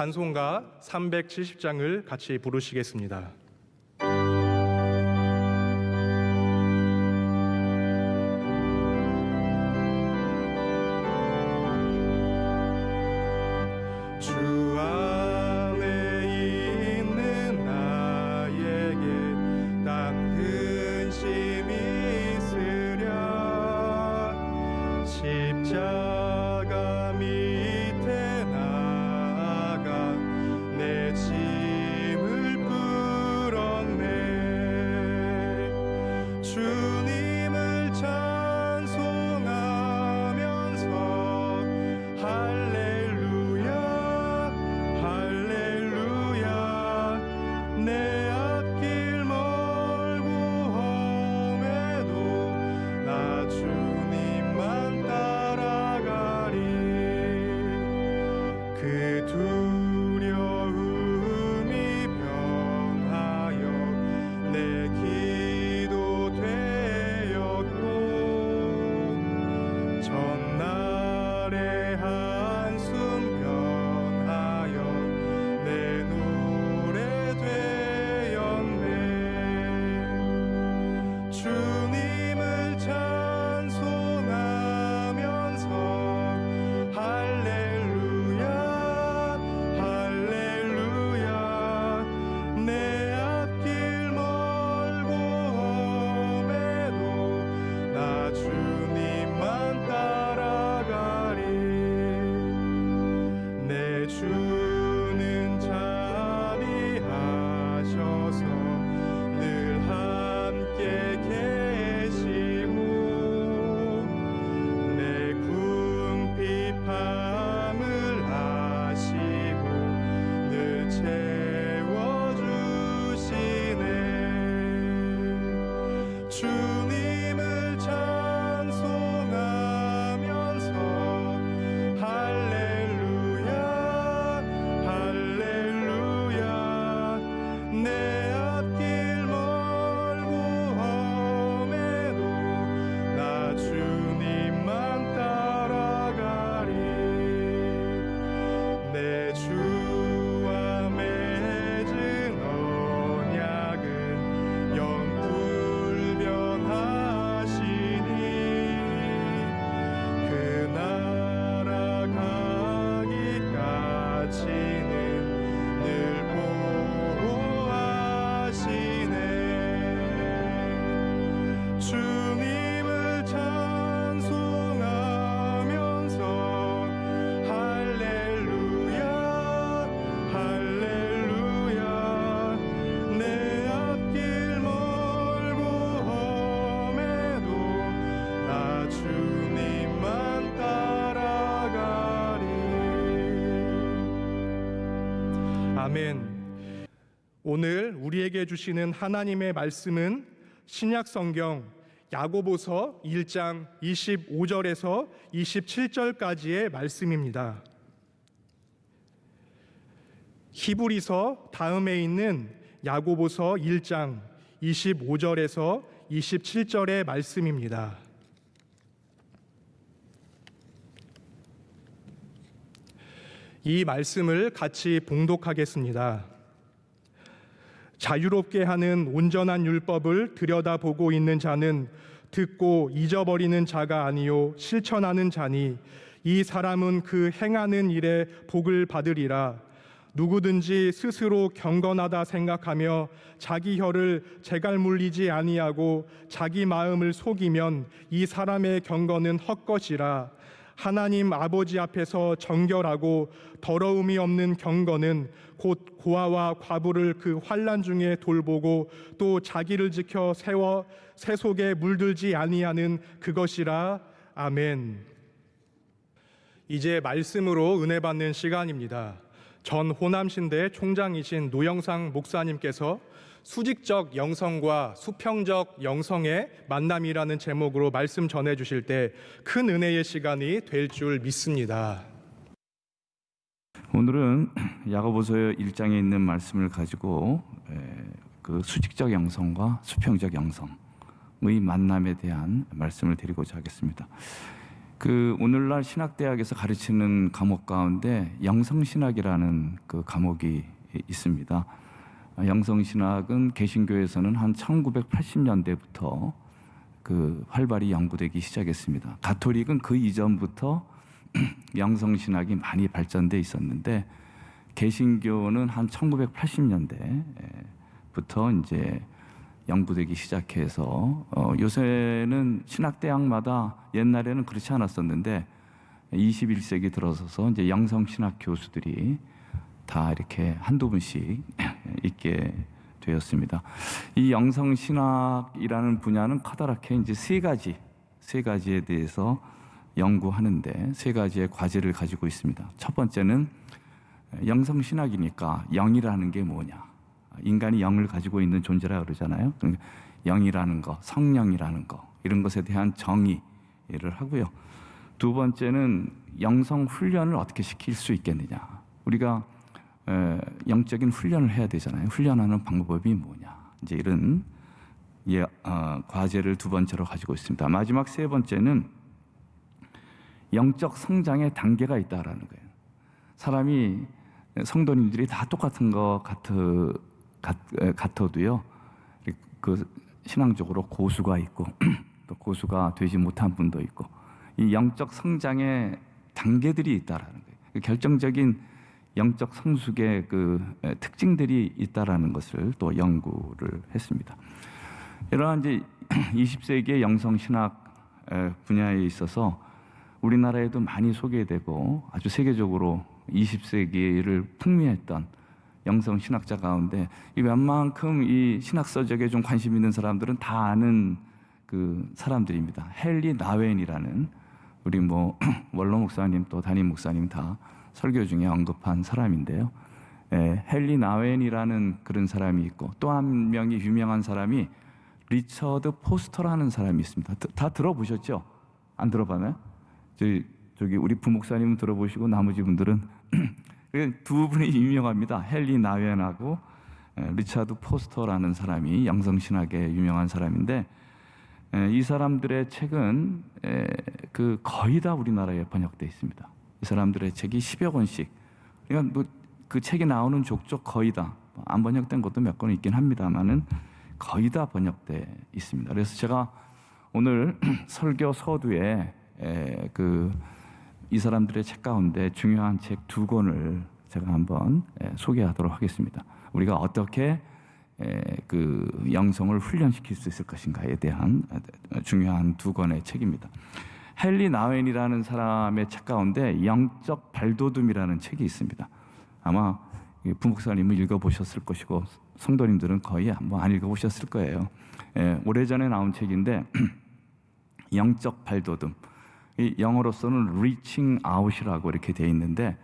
찬송가 370장을 같이 부르시겠습니다. 주 안에 있는 나에게 단 근심이 있으랴 십자가 밑에 나아가 내 짐을 풀었네. 주님을 찬송하면서 할렐루야 할렐루야. 내 앞길 멀고 험해도 나 주님만 따라가리. 그 두려움이 변하여 내 기도 되었고 전날의 한숨 변하여 내 노래 되었네. 주님을 찬송하면서 할렐루야 할렐루야. 내 앞길 멀고 험해도 나 주님만 따라가리. 내 주는 자비하셔서 늘 함께 계시고 내 궁핍함을 아시고 늘 채워주시네. 주님을 찬송하면서 할렐루야 할렐루야. 내 앞길 멀고 험해도 나 주님만 따라가리. 내 주와 맺은 언약은 영불변하시니 그 나라 가기까지는 늘 보호하시네. 주님을 찬송하면서 할렐루야 할렐루야. 내 앞길 멀고 험해도 나 주님만 따라가리. 아멘. 오늘 우리에게 주시는 하나님의 말씀은 신약 성경 야고보서 1장 25절에서 27절까지의 말씀입니다. 히브리서 다음에 있는 야고보서 1장 25절에서 27절의 말씀입니다. 이 말씀을 같이 봉독하겠습니다. 자유롭게 하는 온전한 율법을 들여다보고 있는 자는 듣고 잊어버리는 자가 아니요 실천하는 자니 이 사람은 그 행하는 일에 복을 받으리라. 누구든지 스스로 경건하다 생각하며 자기 혀를 재갈 물리지 아니하고 자기 마음을 속이면 이 사람의 경건은 헛것이라. 하나님 아버지 앞에서 정결하고 더러움이 없는 경건은 곧 고아와 과부를 그 환난 중에 돌보고 또 자기를 지켜 세워 새 속에 물들지 아니하는 그것이라. 아멘. 이제 말씀으로 은혜 받는 시간입니다. 전 호남신대 총장이신 노영상 목사님께서 수직적 영성과 수평적 영성의 만남이라는 제목으로 말씀 전해 주실 때 큰 은혜의 시간이 될 줄 믿습니다. 오늘은 야고보서 1장에 있는 말씀을 가지고 그 수직적 영성과 수평적 영성의 만남에 대한 말씀을 드리고자 하겠습니다. 그 오늘날 신학대학에서 가르치는 과목 가운데 영성신학이라는 그 과목이 있습니다. 영성신학은 개신교에서는 한 1980년대부터 그 활발히 연구되기 시작했습니다. 가톨릭은 그 이전부터 영성신학이 많이 발전돼 있었는데 개신교는 한 1980년대부터 이제 연구되기 시작해서 요새는 신학대학마다 옛날에는 그렇지 않았었는데 21세기 들어서서 이제 영성신학 교수들이 다 이렇게 한두 분씩 있게 되었습니다. 이 영성신학이라는 분야는 커다랗게 이제 세 가지에 대해서 연구하는데 세 가지의 과제를 가지고 있습니다. 첫 번째는 영성신학이니까 영이라는 게 뭐냐? 인간이 영을 가지고 있는 존재라 그러잖아요. 그러니까 영이라는 거, 성령이라는 거 이런 것에 대한 정의를 하고요. 두 번째는 영성 훈련을 어떻게 시킬 수 있겠느냐? 우리가 영적인 훈련을 해야 되잖아요. 훈련하는 방법이 뭐냐? 이제 이런 과제를 두 번째로 가지고 있습니다. 마지막 세 번째는 영적 성장의 단계가 있다라는 거예요. 사람이 성도님들이 다 똑같은 것 같아도요. 그 신앙적으로 고수가 있고 또 고수가 되지 못한 분도 있고 이 영적 성장의 단계들이 있다라는 거예요. 결정적인 영적 성숙의 그 특징들이 있다라는 것을 또 연구를 했습니다. 이러한 이제 20세기의 영성신학 분야에 있어서 우리나라에도 많이 소개되고 아주 세계적으로 20세기를 풍미했던 영성신학자 가운데 이 웬만큼 이 신학서적에 좀 관심 있는 사람들은 다 아는 그 사람들입니다. 헨리 나웬이라는 우리 뭐 원로 목사님 또 담임 목사님 다 설교 중에 언급한 사람인데요. 헨리 나웬이라는 그런 사람이 있고 또 한 명이 유명한 사람이 리처드 포스터라는 사람이 있습니다. 다 들어보셨죠? 안 들어봤나요? 저기 우리 부목사님은 들어보시고 나머지 분들은 두 분이 유명합니다. 헨리 나웬하고 리처드 포스터라는 사람이 영성신학의 유명한 사람인데 이 사람들의 책은 그 거의 다 우리나라에 번역되어 있습니다. 이 사람들의 책이 10여 권씩. 그러니까 뭐 그 책이 나오는 족족 거의 다 안 번역된 것도 몇 권 있긴 합니다만은 거의 다 번역돼 있습니다. 그래서 제가 오늘 설교 서두에 이 사람들의 책 가운데 중요한 책 두 권을 제가 한번 소개하도록 하겠습니다. 우리가 어떻게 그 영성을 훈련시킬 수 있을 것인가에 대한 중요한 두 권의 책입니다. 헨리 나웬이라는 사람의 책 가운데 영적 발돋움이라는 책이 있습니다. 아마 부목사님은 읽어보셨을 것이고 성도님들은 거의 한번 안 읽어보셨을 거예요. 오래전에 나온 책인데 영적 발돋움. 이 영어로서는 reaching out이라고 이렇게 돼 있는데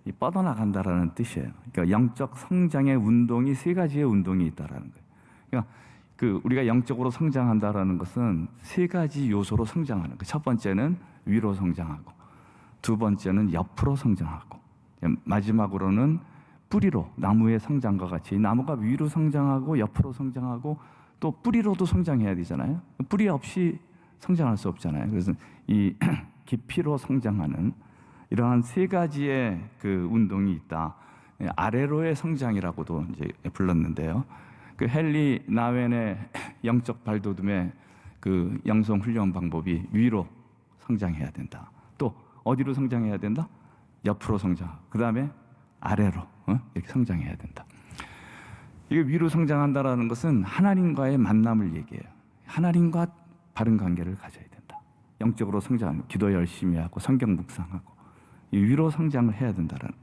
이 뻗어나간다라는 뜻이에요. 그러니까 영적 성장의 운동이 세 가지의 운동이 있다라는 거예요. 그러니까 그 우리가 영적으로 성장한다라는 것은 세 가지 요소로 성장하는 거예요. 첫 번째는 위로 성장하고, 두 번째는 옆으로 성장하고, 마지막으로는 뿌리로 나무의 성장과 같이 나무가 위로 성장하고 옆으로 성장하고 또 뿌리로도 성장해야 되잖아요. 뿌리 없이 성장할 수 없잖아요. 그래서 이 깊이로 성장하는 이러한 세 가지의 그 운동이 있다. 아래로의 성장이라고도 이제 불렀는데요. 그 헨리 나웬의 영적 발돋움의 그 영성 훈련 방법이 위로 성장해야 된다. 또 어디로 성장해야 된다? 옆으로 성장. 그 다음에 아래로 이렇게 성장해야 된다. 이게 위로 성장한다라는 것은 하나님과의 만남을 얘기해요. 하나님과 바른 관계를 가져야 된다. 영적으로 성장하는 기도 열심히 하고 성경 묵상하고 이 위로 성장을 해야 된다라는.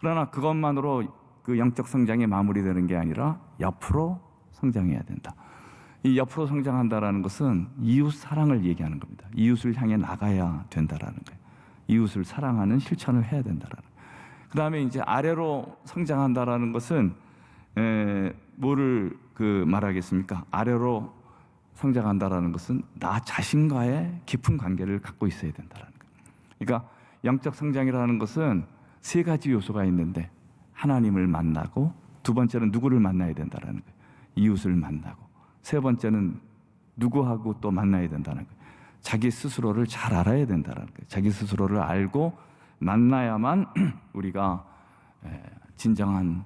그러나 그것만으로 그 영적 성장이 마무리되는 게 아니라 옆으로 성장해야 된다. 이 옆으로 성장한다라는 것은 이웃 사랑을 얘기하는 겁니다. 이웃을 향해 나가야 된다라는 거예요. 이웃을 사랑하는 실천을 해야 된다라는 거예요. 그 다음에 이제 아래로 성장한다라는 것은 뭐를 그 말하겠습니까? 아래로 성장한다라는 것은 나 자신과의 깊은 관계를 갖고 있어야 된다라는 거예요. 그러니까 영적 성장이라는 것은 세 가지 요소가 있는데 하나님을 만나고, 두 번째는 누구를 만나야 된다라는 거예요. 이웃을 만나고, 세 번째는 누구하고 또 만나야 된다는 거예요. 자기 스스로를 잘 알아야 된다는 거예요. 자기 스스로를 알고 만나야만 우리가 진정한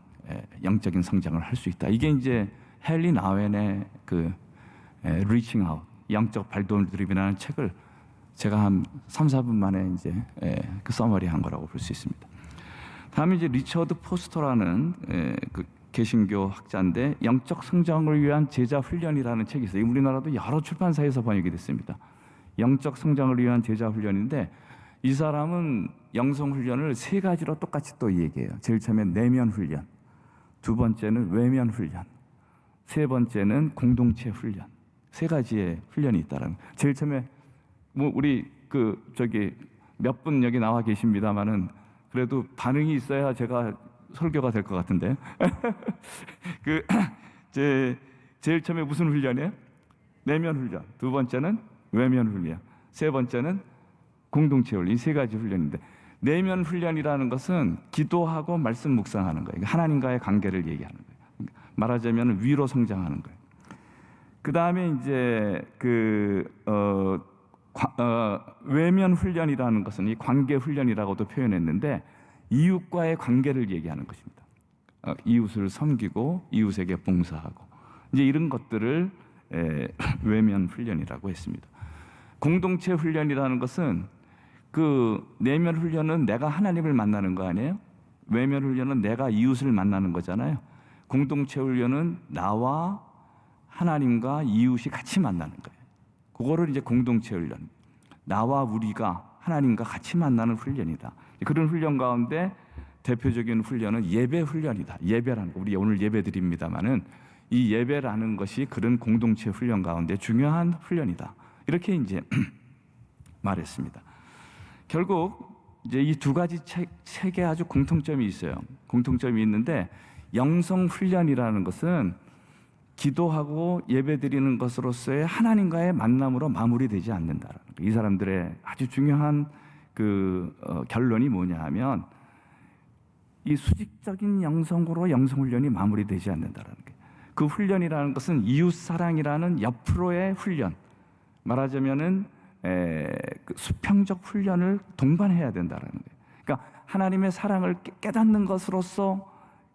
영적인 성장을 할 수 있다. 이게 이제 헨리 나웬의 그 Reaching Out, 영적 발돋움이라는 책을 제가 한 3, 4분 만에 이제 그 서머리한 거라고 볼 수 있습니다. 다음에 이제 리처드 포스터라는 그 개신교 학자인데 영적 성장을 위한 제자 훈련이라는 책이 있어요. 우리나라도 여러 출판사에서 번역이 됐습니다. 영적 성장을 위한 제자 훈련인데 이 사람은 영성 훈련을 세 가지로 똑같이 또 얘기해요. 제일 처음에 내면 훈련, 두 번째는 외면 훈련, 세 번째는 공동체 훈련. 세 가지의 훈련이 있다라는. 제일 처음에 뭐 우리 그 저기 몇 분 여기 나와 계십니다만은 그래도 반응이 있어야 제가 설교가 될 것 같은데. 그 제일 처음에 무슨 훈련이에요? 내면 훈련. 두 번째는 외면 훈련. 세 번째는 공동체 훈련. 이 세 가지 훈련인데 내면 훈련이라는 것은 기도하고 말씀 묵상하는 거예요. 하나님과의 관계를 얘기하는 거예요. 말하자면 위로 성장하는 거예요. 그 다음에 이제 외면 훈련이라는 것은 이 관계 훈련이라고도 표현했는데 이웃과의 관계를 얘기하는 것입니다. 이웃을 섬기고 이웃에게 봉사하고 이제 이런 것들을 외면 훈련이라고 했습니다. 공동체 훈련이라는 것은 그 내면 훈련은 내가 하나님을 만나는 거 아니에요? 외면 훈련은 내가 이웃을 만나는 거잖아요. 공동체 훈련은 나와 하나님과 이웃이 같이 만나는 거예요. 그거를 이제 공동체 훈련. 나와 우리가 하나님과 같이 만나는 훈련이다. 그런 훈련 가운데 대표적인 훈련은 예배 훈련이다. 예배라는 거. 우리 오늘 예배 드립니다만은 이 예배라는 것이 그런 공동체 훈련 가운데 중요한 훈련이다. 이렇게 이제 말했습니다. 결국 이제 이 두 가지 책에 아주 공통점이 있어요. 공통점이 있는데 영성 훈련이라는 것은 기도하고 예배드리는 것으로서의 하나님과의 만남으로 마무리되지 않는다라는 거예요. 이 사람들의 아주 중요한 결론이 뭐냐 하면 이 수직적인 영성으로 영성 훈련이 마무리되지 않는다라는 거예요. 그 훈련이라는 것은 이웃 사랑이라는 옆으로의 훈련, 말하자면은 그 수평적 훈련을 동반해야 된다라는 거예요. 그러니까 하나님의 사랑을 깨닫는 것으로서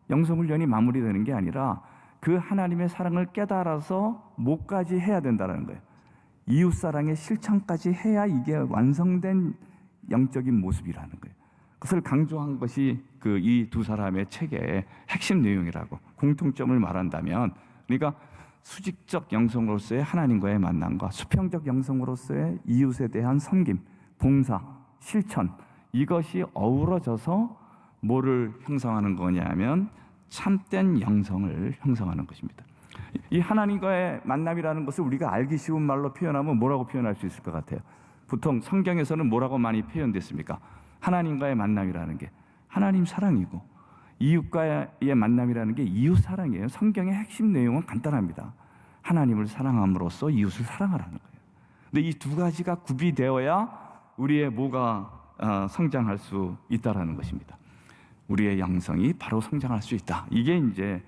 영성 훈련이 마무리되는 게 아니라 그 하나님의 사랑을 깨달아서 뭐까지 해야 된다는 거예요. 이웃 사랑의 실천까지 해야 이게 완성된 영적인 모습이라는 거예요. 그것을 강조한 것이 그 이 두 사람의 책의 핵심 내용이라고. 공통점을 말한다면, 그러니까 수직적 영성으로서의 하나님과의 만남과 수평적 영성으로서의 이웃에 대한 섬김, 봉사, 실천, 이것이 어우러져서 뭐를 형성하는 거냐면 참된 영성을 형성하는 것입니다. 이 하나님과의 만남이라는 것을 우리가 알기 쉬운 말로 표현하면 뭐라고 표현할 수 있을 것 같아요? 보통 성경에서는 뭐라고 많이 표현됐습니까? 하나님과의 만남이라는 게 하나님 사랑이고 이웃과의 만남이라는 게 이웃 사랑이에요. 성경의 핵심 내용은 간단합니다. 하나님을 사랑함으로써 이웃을 사랑하라는 거예요. 근데 이 두 가지가 구비되어야 우리의 뭐가 성장할 수 있다라는 것입니다. 우리의 영성이 바로 성장할 수 있다. 이게 이제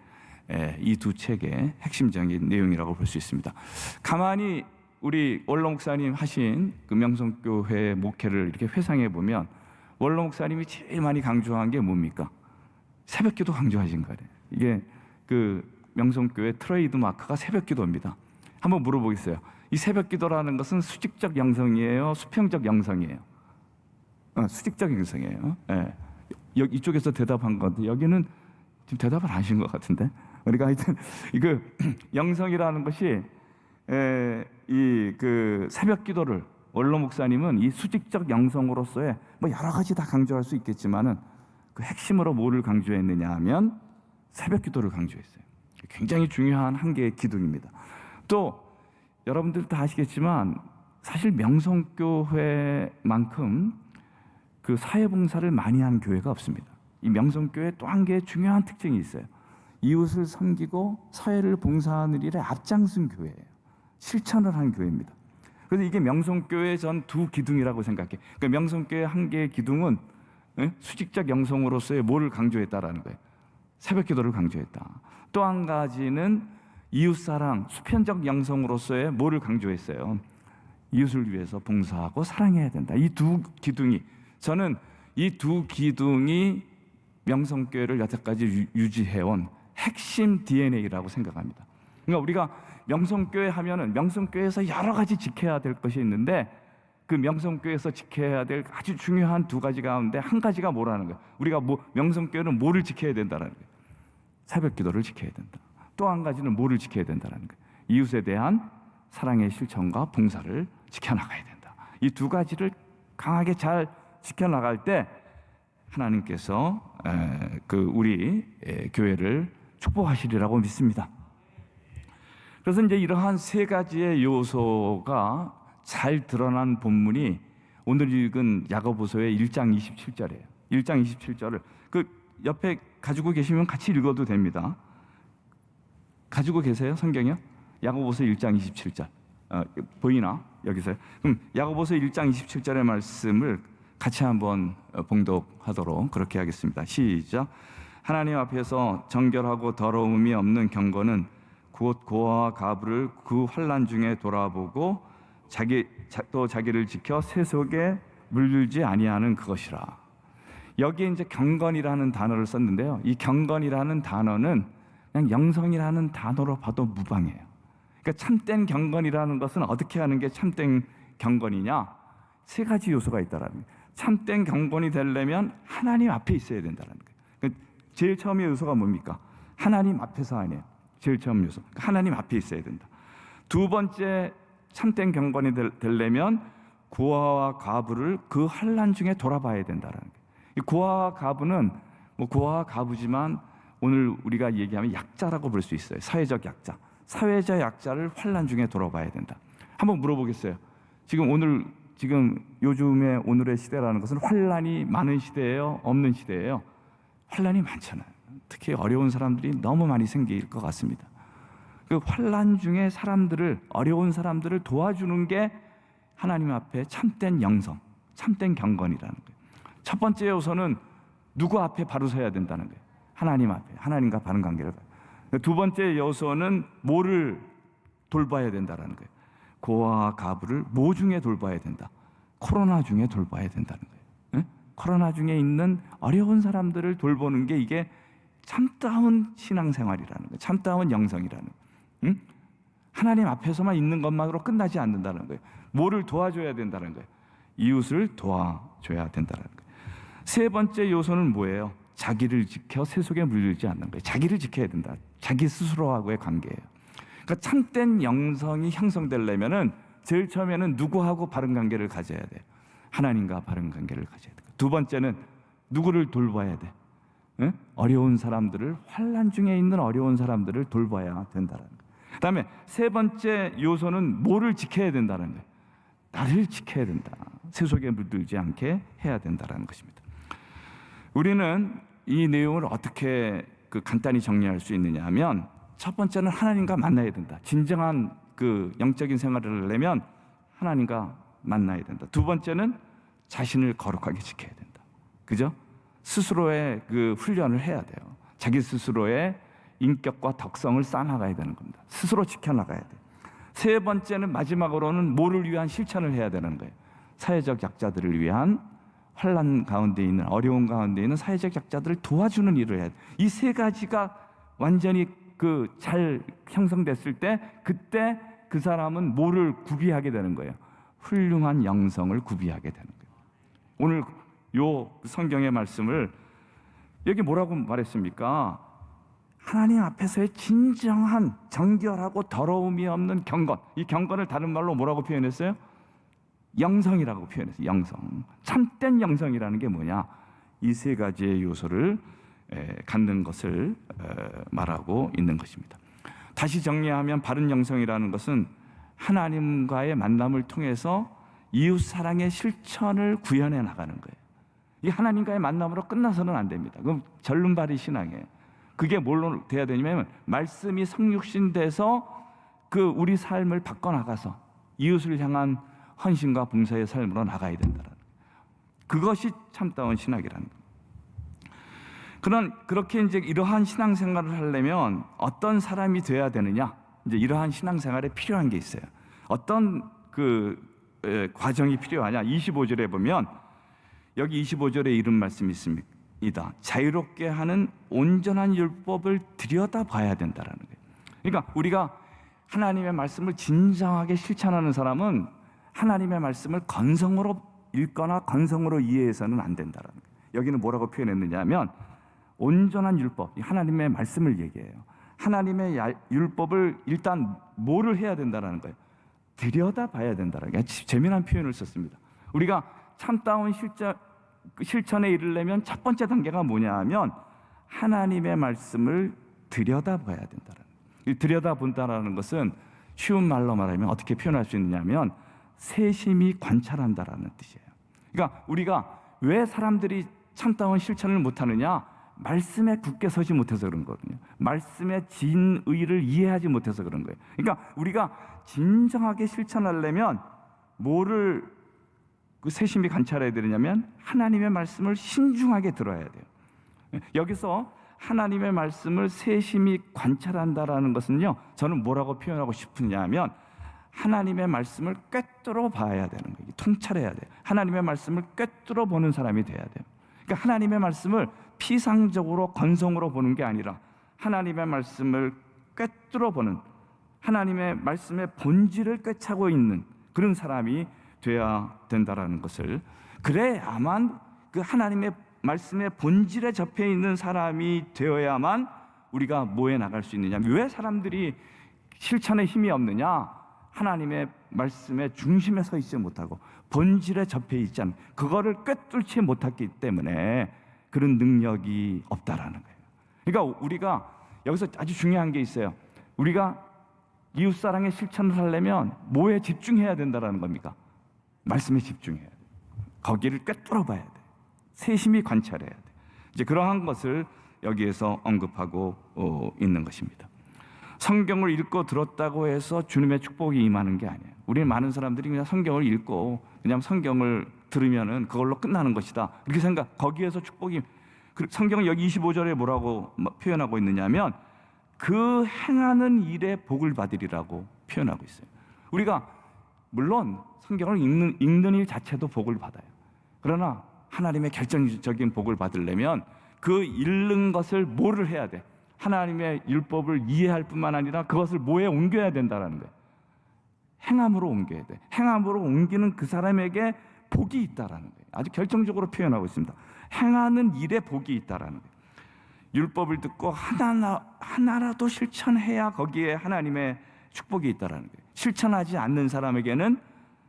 이 두 책의 핵심적인 내용이라고 볼 수 있습니다. 가만히 우리 원로 목사님 하신 그 명성교회 목회를 이렇게 회상해 보면 원로 목사님이 제일 많이 강조한 게 뭡니까? 새벽기도 강조하신 거예요. 이게 그 명성교회 트레이드 마크가 새벽기도입니다. 한번 물어보겠어요. 이 새벽기도라는 것은 수직적 영성이에요, 수평적 영성이에요? 수직적 영성이에요. 네. 이쪽에서 대답한 건데 여기는 지금 대답을 안 하신 것 같은데. 그러니까 하여튼 이거 영성이라는 것이 이 그 새벽기도를 원로 목사님은 이 수직적 영성으로서의 뭐 여러 가지 다 강조할 수 있겠지만은 그 핵심으로 뭐를 강조했느냐 하면 새벽기도를 강조했어요. 굉장히 중요한 한 개의 기둥입니다. 또 여러분들 다 아시겠지만 사실 명성교회만큼 그 사회봉사를 많이 하는 교회가 없습니다. 이 명성교회 또 한 개의 중요한 특징이 있어요. 이웃을 섬기고 사회를 봉사하는 일에 앞장선 교회예요. 실천을 한 교회입니다. 그래서 이게 명성교회 전 두 기둥이라고 생각해. 그러니까 명성교회 한 개의 기둥은 수직적 영성으로서의 뭐를 강조했다라는 거예요. 새벽기도를 강조했다. 또 한 가지는 이웃사랑, 수평적 영성으로서의 뭐를 강조했어요. 이웃을 위해서 봉사하고 사랑해야 된다. 이 두 기둥이, 저는 이 두 기둥이 명성교회를 여태까지 유지해온 핵심 DNA라고 생각합니다. 그러니까 우리가 명성교회 하면은 명성교회에서 여러 가지 지켜야 될 것이 있는데, 그 명성교회에서 지켜야 될 아주 중요한 두 가지 가운데 한 가지가 뭐라는 거예요? 우리가 명성교회는 뭐를 지켜야 된다는 거예요? 새벽기도를 지켜야 된다. 또 한 가지는 뭐를 지켜야 된다는 거예요? 이웃에 대한 사랑의 실천과 봉사를 지켜나가야 된다. 이 두 가지를 강하게 잘 지켜나갈 때 하나님께서 우리 교회를 축복하시리라고 믿습니다. 그래서 이제 이러한 세 가지의 요소가 잘 드러난 본문이 오늘 읽은 야고보서의 1장 27절이에요. 1장 27절을 그 옆에 가지고 계시면 같이 읽어도 됩니다. 가지고 계세요? 성경이요? 야고보서 1장 27절 보이나? 여기서요? 그럼 야고보서 1장 27절의 말씀을 같이 한번 봉독하도록 그렇게 하겠습니다. 시작. 하나님 앞에서 정결하고 더러움이 없는 경건은 곧 고아와 가부를 그 환난 중에 돌아보고 또 자기를 지켜 세속에 물들지 아니하는 그것이라. 여기에 이제 경건이라는 단어를 썼는데요. 이 경건이라는 단어는 그냥 영성이라는 단어로 봐도 무방해요. 그러니까 참된 경건이라는 것은 어떻게 하는 게 참된 경건이냐? 세 가지 요소가 있다라는 거예요. 참된 경건이 되려면 하나님 앞에 있어야 된다는 거예요. 그러니까 제일 처음의 요소가 뭡니까? 하나님 앞에서 아니에요. 제일 처음 요소. 그러니까 하나님 앞에 있어야 된다. 두 번째 참된 경건이 되려면 고아와 가부를 그 환난 중에 돌아봐야 된다는 거예요. 이 고아와 가부는 고아와 가부지만 오늘 우리가 얘기하면 약자라고 볼 수 있어요. 사회적 약자. 사회적 약자를 환난 중에 돌아봐야 된다. 한번 물어보겠어요. 지금 요즘의 오늘의 시대라는 것은 환난이 많은 시대예요? 없는 시대예요? 환난이 많잖아요. 특히 어려운 사람들이 너무 많이 생길 것 같습니다. 그 환난 중에 어려운 사람들을 도와주는 게 하나님 앞에 참된 영성, 참된 경건이라는 거예요. 첫 번째 요소는 누구 앞에 바로 서야 된다는 거예요. 하나님 앞에, 하나님과 바른 관계를. 두 번째 요소는 뭐를 돌봐야 된다는 거예요. 고아와 가부를 뭐 중에 돌봐야 된다? 코로나 중에 돌봐야 된다는 거예요. 네? 코로나 중에 있는 어려운 사람들을 돌보는 게 이게 참다운 신앙생활이라는 거예요. 참다운 영성이라는 거예요. 하나님 앞에서만 있는 것만으로 끝나지 않는다는 거예요. 뭐를 도와줘야 된다는 거예요. 이웃을 도와줘야 된다는 거예요. 세 번째 요소는 뭐예요? 자기를 지켜 세속에 물들지 않는 거예요. 자기를 지켜야 된다. 자기 스스로하고의 관계예요. 그러니까 참된 영성이 형성되려면은 제일 처음에는 누구하고 바른 관계를 가져야 돼요. 하나님과 바른 관계를 가져야 돼요. 두 번째는 누구를 돌봐야 돼? 응? 어려운 사람들을, 환난 중에 있는 어려운 사람들을 돌봐야 된다는 거예요. 그다음에 세 번째 요소는 뭐를 지켜야 된다는 거예요. 나를 지켜야 된다. 세속에 물들지 않게 해야 된다는 것입니다. 우리는 이 내용을 어떻게 간단히 정리할 수 있느냐 하면, 첫 번째는 하나님과 만나야 된다. 진정한 영적인 생활을 하려면 하나님과 만나야 된다. 두 번째는 자신을 거룩하게 지켜야 된다. 그죠? 스스로의 훈련을 해야 돼요. 자기 스스로의 인격과 덕성을 쌓아나가야 되는 겁니다. 스스로 지켜나가야 돼요. 세 번째는 마지막으로는 뭐를 위한 실천을 해야 되는 거예요. 사회적 약자들을 위한, 환난 가운데 있는, 어려운 가운데 있는 사회적 약자들을 도와주는 일을 해야 돼요. 이 세 가지가 완전히 잘 형성됐을 때, 그때 그 사람은 뭐를 구비하게 되는 거예요? 훌륭한 영성을 구비하게 되는 거예요. 오늘 요 성경의 말씀을 여기 뭐라고 말했습니까? 하나님 앞에서의 진정한 정결하고 더러움이 없는 경건. 이 경건을 다른 말로 뭐라고 표현했어요? 영성이라고 표현했어요. 영성. 참된 영성이라는 게 뭐냐? 이 세 가지의 요소를 갖는 것을 말하고 있는 것입니다. 다시 정리하면 바른 영성이라는 것은 하나님과의 만남을 통해서 이웃 사랑의 실천을 구현해 나가는 거예요. 이 하나님과의 만남으로 끝나서는 안 됩니다. 그럼 절름발이 신앙이에요. 그게 뭘로 돼야 되냐면 말씀이 성육신 돼서 우리 삶을 바꿔 나가서 이웃을 향한 헌신과 봉사의 삶으로 나가야 된다는 거예요. 그것이 참다운 신학이라는 거예요. 그렇게 이제 이러한 신앙생활을 하려면 어떤 사람이 돼야 되느냐? 이제 이러한 신앙생활에 필요한 게 있어요. 어떤 과정이 필요하냐? 25절에 보면 여기 25절에 이런 말씀이 있습니다. 자유롭게 하는 온전한 율법을 들여다봐야 된다라는 거예요. 그러니까 우리가 하나님의 말씀을 진정하게 실천하는 사람은 하나님의 말씀을 건성으로 읽거나 건성으로 이해해서는 안 된다라는 거예요. 여기는 뭐라고 표현했느냐면 온전한 율법, 하나님의 말씀을 얘기해요. 하나님의 율법을 일단 뭐를 해야 된다라는 거예요? 들여다봐야 된다라는 거예요. 재미난 표현을 썼습니다. 우리가 참다운 실천에 이르려면 첫 번째 단계가 뭐냐 하면 하나님의 말씀을 들여다봐야 된다라는 거예요. 들여다본다라는 것은 쉬운 말로 말하면 어떻게 표현할 수 있느냐면 세심히 관찰한다라는 뜻이에요. 그러니까 우리가 왜 사람들이 참다운 실천을 못하느냐? 말씀에 굳게 서지 못해서 그런 거거든요. 말씀의 진의를 이해하지 못해서 그런 거예요. 그러니까 우리가 진정하게 실천하려면 뭐를 세심히 관찰해야 되냐면 하나님의 말씀을 신중하게 들어야 돼요. 여기서 하나님의 말씀을 세심히 관찰한다라는 것은요, 저는 뭐라고 표현하고 싶으냐면 하나님의 말씀을 꿰뚫어 봐야 되는 거예요. 통찰해야 돼요. 하나님의 말씀을 꿰뚫어 보는 사람이 돼야 돼요. 그러니까 하나님의 말씀을 피상적으로 건성으로 보는 게 아니라 하나님의 말씀을 꿰뚫어 보는, 하나님의 말씀의 본질을 꿰차고 있는 그런 사람이 돼야 된다라는 것을, 그래야만 그 하나님의 말씀의 본질에 접해 있는 사람이 되어야만 우리가 뭐에 나갈 수 있느냐. 왜 사람들이 실천에 힘이 없느냐? 하나님의 말씀의 중심에 서 있지 못하고 본질에 접해 있지 않은, 그거를 꿰뚫지 못했기 때문에 그런 능력이 없다라는 거예요. 그러니까 우리가 여기서 아주 중요한 게 있어요. 우리가 이웃사랑의 실천을 하려면 뭐에 집중해야 된다라는 겁니까? 말씀에 집중해야 돼요. 거기를 꿰뚫어 봐야 돼요. 세심히 관찰해야 돼요. 이제 그러한 것을 여기에서 언급하고 있는 것입니다. 성경을 읽고 들었다고 해서 주님의 축복이 임하는 게 아니에요. 우리는 많은 사람들이 그냥 성경을 읽고 그냥 성경을 들으면은 그걸로 끝나는 것이다, 이렇게 생각. 거기에서 축복이, 성경은 여기 25절에 뭐라고 표현하고 있느냐면 그 행하는 일에 복을 받으리라고 표현하고 있어요. 우리가 물론 성경을 읽는 일 자체도 복을 받아요. 그러나 하나님의 결정적인 복을 받으려면 그 읽는 것을 뭐를 해야 돼? 하나님의 율법을 이해할 뿐만 아니라 그것을 뭐에 옮겨야 된다는 거예요. 행함으로 옮겨야 돼. 행함으로 옮기는 그 사람에게 복이 있다라는 거예요. 아주 결정적으로 표현하고 있습니다. 행하는 일에 복이 있다라는 거예요. 율법을 듣고 하나라도 실천해야 거기에 하나님의 축복이 있다라는 거예요. 실천하지 않는 사람에게는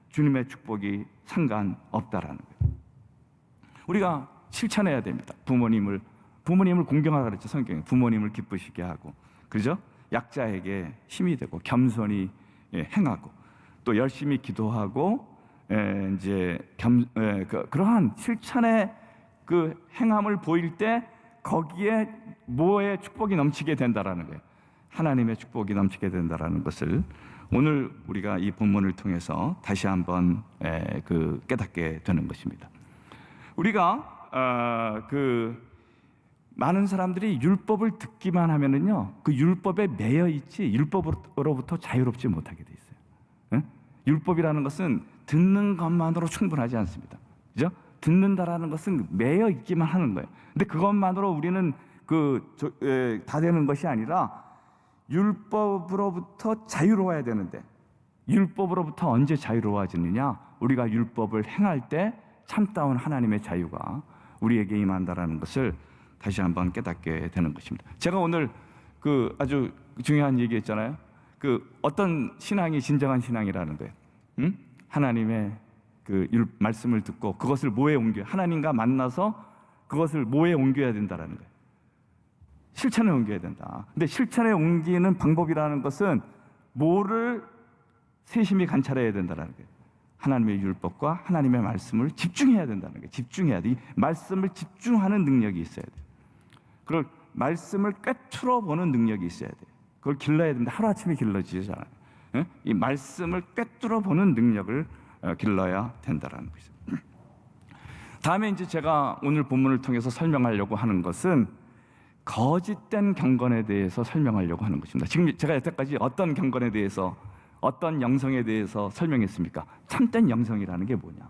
주님의 축복이 상관없다라는 거예요. 우리가 실천해야 됩니다. 부모님을 공경하라 그랬죠. 성경에 부모님을 기쁘시게 하고, 그죠? 약자에게 힘이 되고 겸손히 행하고 또 열심히 기도하고 그러한 실천의 그 행함을 보일 때 거기에 뭐의 축복이 넘치게 된다라는 거예요. 하나님의 축복이 넘치게 된다라는 것을 오늘 우리가 이 본문을 통해서 다시 한번 깨닫게 되는 것입니다. 우리가 많은 사람들이 율법을 듣기만 하면은요, 그 율법에 매여 있지 율법으로부터 자유롭지 못하게 돼 있어요. 네? 율법이라는 것은 듣는 것만으로 충분하지 않습니다. 그죠? 듣는다라는 것은 매여 있기만 하는 거예요. 근데 그것만으로 우리는 다 되는 것이 아니라 율법으로부터 자유로워야 되는데, 율법으로부터 언제 자유로워지느냐? 우리가 율법을 행할 때 참다운 하나님의 자유가 우리에게 임한다라는 것을 다시 한번 깨닫게 되는 것입니다. 제가 오늘 아주 중요한 얘기했잖아요. 어떤 신앙이 진정한 신앙이라는 거예요. 하나님의 말씀을 듣고 그것을 뭐에 옮겨, 하나님과 만나서 그것을 뭐에 옮겨야 된다라는 거예요. 실천에 옮겨야 된다. 근데 실천에 옮기는 방법이라는 것은 뭐를 세심히 관찰해야 된다라는 거예요. 하나님의 율법과 하나님의 말씀을 집중해야 된다는 거예요. 집중해야 돼. 이 말씀을 집중하는 능력이 있어야 돼요. 그걸 말씀을 꿰뚫어 보는 능력이 있어야 돼요. 그걸 길러야 된다. 하루아침에 길러지지 않아요. 이 말씀을 꿰뚫어 보는 능력을 길러야 된다는 것이죠. 다음에 이제 제가 오늘 본문을 통해서 설명하려고 하는 것은 거짓된 경건에 대해서 설명하려고 하는 것입니다. 지금 제가 여태까지 어떤 경건에 대해서 어떤 영성에 대해서 설명했습니까? 참된 영성이라는 게 뭐냐?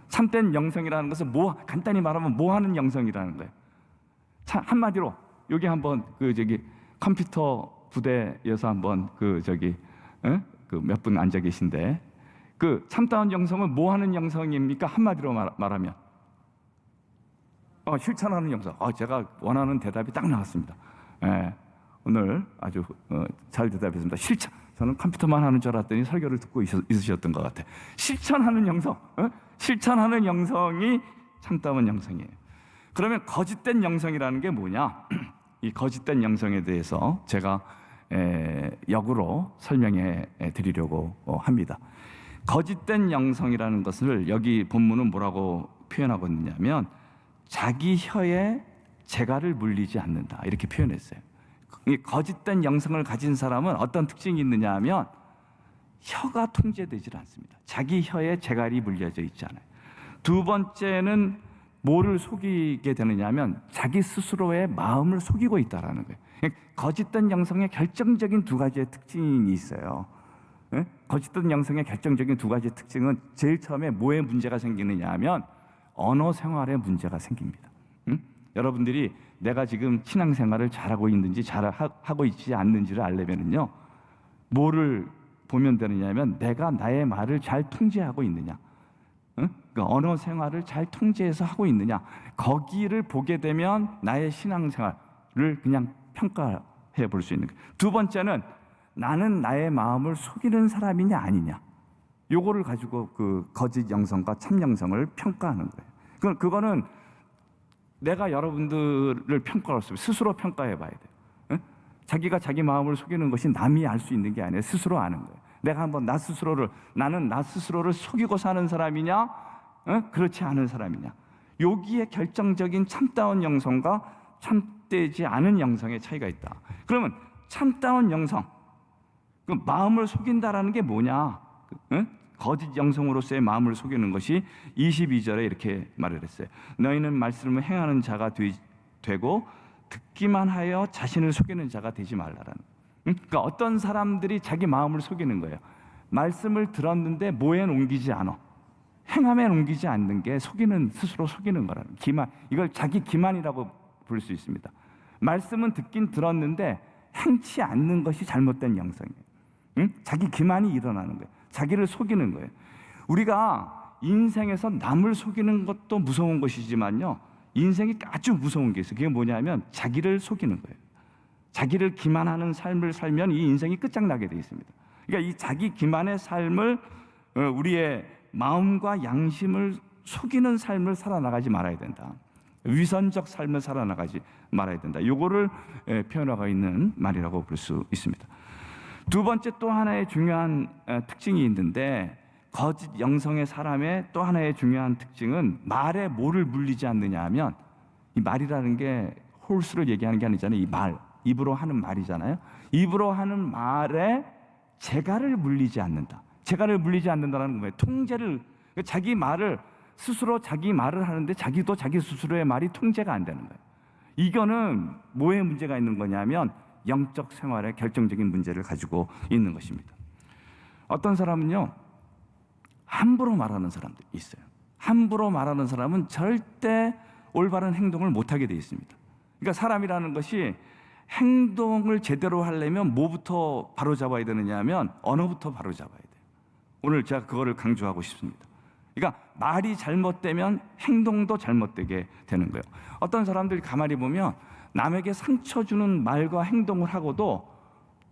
참된 영성이라는 것은 간단히 말하면 뭐 하는 영성이라는 거예요. 한마디로 여기 한번 컴퓨터 부대에서 한번 몇 분 앉아 계신데 참다운 영성은 뭐 하는 영성입니까? 한마디로 말하면 실천하는 영성. 제가 원하는 대답이 딱 나왔습니다. 오늘 아주 잘 대답했습니다. 실천. 저는 컴퓨터만 하는 줄 알았더니 설교를 듣고 있으셨던 것 같아요. 실천하는 영성. 실천하는 영성이 참다운 영성이에요. 그러면 거짓된 영성이라는 게 뭐냐? 이 거짓된 영성에 대해서 제가 역으로 설명해 드리려고 합니다. 거짓된 영성이라는 것을 여기 본문은 뭐라고 표현하고 있느냐면 자기 혀에 재갈을 물리지 않는다 이렇게 표현했어요. 이 거짓된 영성을 가진 사람은 어떤 특징이 있느냐 하면 혀가 통제되지 않습니다. 자기 혀에 재갈이 물려져 있지 않아요. 두 번째는 뭐를 속이게 되느냐 하면 자기 스스로의 마음을 속이고 있다라는 거예요. 거짓된 영성의 결정적인 두 가지의 특징이 있어요. 거짓된 영성의 결정적인 두 가지의 특징은 제일 처음에 뭐에 문제가 생기느냐 하면 언어 생활에 문제가 생깁니다. 여러분들이 내가 지금 신앙생활을 잘하고 있는지 잘하고 있지 않는지를 알려면요 뭐를 보면 되느냐면 내가 나의 말을 잘 통제하고 있느냐, 언어 생활을 잘 통제해서 하고 있느냐, 거기를 보게 되면 나의 신앙생활을 그냥 평가해 볼 수 있는 거예요. 두 번째는 나는 나의 마음을 속이는 사람이냐 아니냐, 요거를 가지고 그 거짓 영성과 참 영성을 평가하는 거예요. 그거는 내가 여러분들을 평가할 수 없어요. 스스로 평가해 봐야 돼요. 자기가 자기 마음을 속이는 것이 남이 알 수 있는 게 아니에요. 스스로 아는 거예요. 내가 한번 나는 나 스스로를 속이고 사는 사람이냐, 그렇지 않은 사람이냐. 여기에 결정적인 참다운 영성과 참되지 않은 영성의 차이가 있다. 그러면 참다운 영성, 그 마음을 속인다라는 게 뭐냐? 거짓 영성으로서의 마음을 속이는 것이 22절에 이렇게 말을 했어요. 너희는 말씀을 행하는 자가 되고 듣기만 하여 자신을 속이는 자가 되지 말라라는. 그러니까 어떤 사람들이 자기 마음을 속이는 거예요. 말씀을 들었는데 뭐에 옮기지 않아. 행함에 옮기지 않는 게 스스로 속이는 거라는. 기만. 이걸 자기 기만이라고 부를 수 있습니다. 말씀은 듣긴 들었는데 행치 않는 것이 잘못된 영성이에요. 자기 기만이 일어나는 거예요. 자기를 속이는 거예요. 우리가 인생에서 남을 속이는 것도 무서운 것이지만요, 인생이 아주 무서운 게 있어요. 그게 뭐냐면 자기를 속이는 거예요. 자기를 기만하는 삶을 살면 이 인생이 끝장나게 돼 있습니다. 그러니까 이 자기 기만의 삶을, 우리의 마음과 양심을 속이는 삶을 살아나가지 말아야 된다. 위선적 삶을 살아나가지 말아야 된다. 요거를 표현하고 있는 말이라고 볼 수 있습니다. 두 번째 또 하나의 중요한 특징이 있는데, 거짓 영성의 사람의 또 하나의 중요한 특징은 말에 뭐를 물리지 않느냐 하면, 이 말이라는 게 홀수를 얘기하는 게 아니잖아요. 이 말, 입으로 하는 말이잖아요. 입으로 하는 말에 재갈을 물리지 않는다. 재갈을 물리지 않는다는 건 통제를, 자기 말을 스스로 자기 말을 하는데 자기도 자기 스스로의 말이 통제가 안 되는 거예요. 이거는 뭐에 문제가 있는 거냐면 영적 생활에 결정적인 문제를 가지고 있는 것입니다. 어떤 사람은요, 함부로 말하는 사람들이 있어요. 함부로 말하는 사람은 절대 올바른 행동을 못하게 돼 있습니다. 그러니까 사람이라는 것이 행동을 제대로 하려면 뭐부터 바로잡아야 되느냐 하면 언어부터 바로잡아야 돼요. 오늘 제가 그거를 강조하고 싶습니다. 그러니까 말이 잘못되면 행동도 잘못되게 되는 거예요. 어떤 사람들이 가만히 보면 남에게 상처 주는 말과 행동을 하고도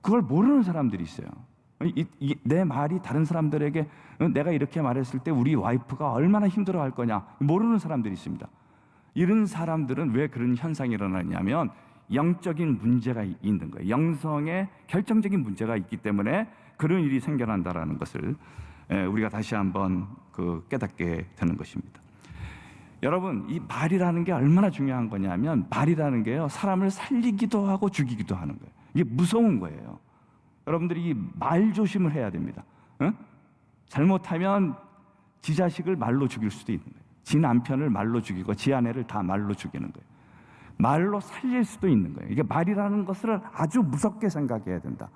그걸 모르는 사람들이 있어요. 내 말이 다른 사람들에게, 내가 이렇게 말했을 때 우리 와이프가 얼마나 힘들어할 거냐, 모르는 사람들이 있습니다. 이런 사람들은 왜 그런 현상이 일어나냐면 영적인 문제가 있는 거예요. 영성에 결정적인 문제가 있기 때문에 그런 일이 생겨난다라는 것을 우리가 다시 한번 깨닫게 되는 것입니다. 여러분, 이 말이라는 게 얼마나 중요한 거냐면, 말이라는 게요, 사람을 살리기도 하고 죽이기도 하는 거예요. 이게 무서운 거예요. 여러분들이 이 말 조심을 해야 됩니다. 잘못하면 지 자식을 말로 죽일 수도 있는 거예요. 지 남편을 말로 죽이고 지 아내를 다 말로 죽이는 거예요. 말로 살릴 수도 있는 거예요. 이게 말이라는 것을 아주 무섭게 생각해야 된다.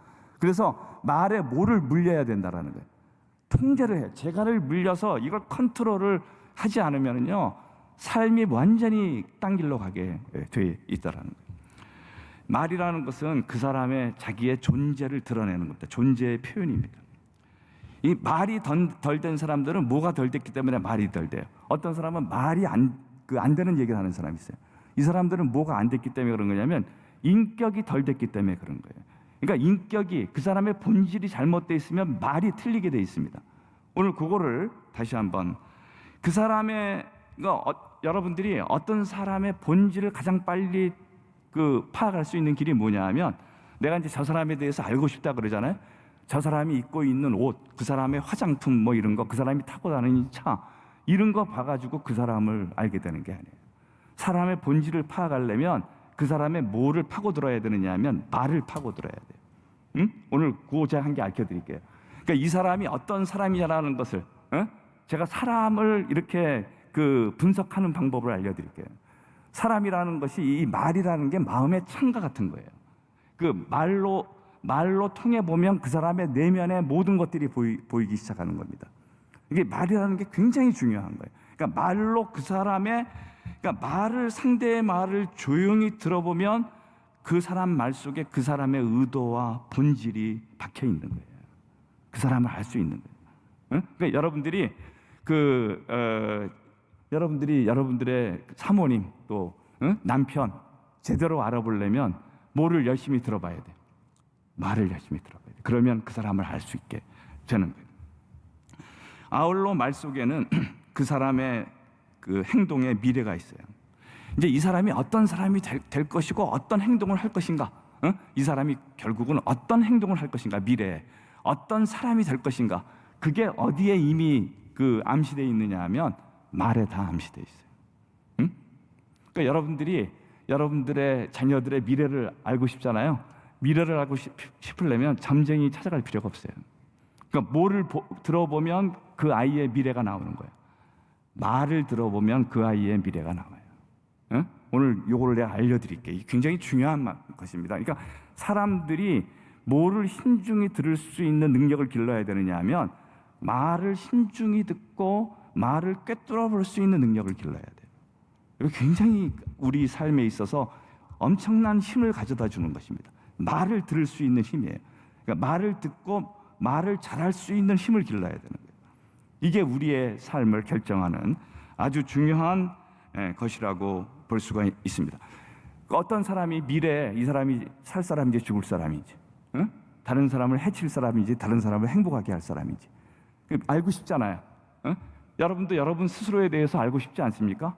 그래서 말에 뭐를 물려야 된다라는 거예요. 통제를 해. 재갈을 물려서 이걸 컨트롤을 하지 않으면요, 삶이 완전히 딴 길로 가게 돼 있다라는 거예요. 말이라는 것은 그 사람의 자기의 존재를 드러내는 겁니다. 존재의 표현입니다. 이 말이 덜 된 사람들은 뭐가 덜 됐기 때문에 말이 덜 돼요. 어떤 사람은 말이 안 되는 얘기를 하는 사람이 있어요. 이 사람들은 뭐가 안 됐기 때문에 그런 거냐면 인격이 덜 됐기 때문에 그런 거예요. 그러니까 인격이, 그 사람의 본질이 잘못되어 있으면 말이 틀리게 돼 있습니다. 오늘 그거를 다시 한번, 그 사람의, 여러분들이 어떤 사람의 본질을 가장 빨리 파악할 수 있는 길이 뭐냐 하면, 내가 이제 저 사람에 대해서 알고 싶다 그러잖아요. 저 사람이 입고 있는 옷, 그 사람의 화장품 뭐 이런 거, 그 사람이 타고 다니는 차, 이런 거 봐가지고 그 사람을 알게 되는 게 아니에요. 사람의 본질을 파악하려면 그 사람의 뭐를 파고들어야 되느냐 하면 말을 파고들어야 돼요. 응? 오늘 그거 한 개 알려드릴게요. 그러니까 이 사람이 어떤 사람이냐라는 것을, 제가 사람을 이렇게 분석하는 방법을 알려드릴게요. 사람이라는 것이, 이 말이라는 게 마음의 창과 같은 거예요. 그 말로 통해 보면 그 사람의 내면의 모든 것들이 보이기 시작하는 겁니다. 이게 말이라는 게 굉장히 중요한 거예요. 그러니까 말로 상대의 말을 조용히 들어보면 그 사람 말 속에 그 사람의 의도와 본질이 박혀 있는 거예요. 그 사람을 알 수 있는 거예요. 그러니까 여러분들의 사모님 또 남편 제대로 알아보려면 뭐를 열심히 들어봐야 돼요? 말을 열심히 들어봐야 돼요. 그러면 그 사람을 알 수 있게 되는 거예요. 아울러 말 속에는 그 사람의 그 행동의 미래가 있어요. 이제 이 사람이 어떤 사람이 될 것이고 어떤 행동을 할 것인가, 이 사람이 결국은 어떤 행동을 할 것인가, 미래에 어떤 사람이 될 것인가, 그게 어디에 이미 암시되어 있느냐 하면 말에 다 암시되어 있어요. 그러니까 여러분들의 자녀들의 미래를 알고 싶잖아요. 미래를 알고 싶으려면 점쟁이 찾아갈 필요가 없어요. 그러니까 뭐를 들어보면 그 아이의 미래가 나오는 거예요. 말을 들어보면 그 아이의 미래가 나와요. 오늘 요거를 내가 알려드릴게요. 굉장히 중요한 것입니다. 그러니까 사람들이 뭐를 신중히 들을 수 있는 능력을 길러야 되느냐 하면 말을 신중히 듣고 말을 꿰뚫어 볼 수 있는 능력을 길러야 돼요. 이거 굉장히 우리 삶에 있어서 엄청난 힘을 가져다 주는 것입니다. 말을 들을 수 있는 힘이에요. 그러니까 말을 듣고 말을 잘할 수 있는 힘을 길러야 되는 거예요. 이게 우리의 삶을 결정하는 아주 중요한 것이라고 볼 수가 있습니다. 어떤 사람이 미래에 이 사람이 살 사람인지 죽을 사람인지, 다른 사람을 해칠 사람인지 다른 사람을 행복하게 할 사람인지 알고 싶잖아요. 여러분도 여러분 스스로에 대해서 알고 싶지 않습니까?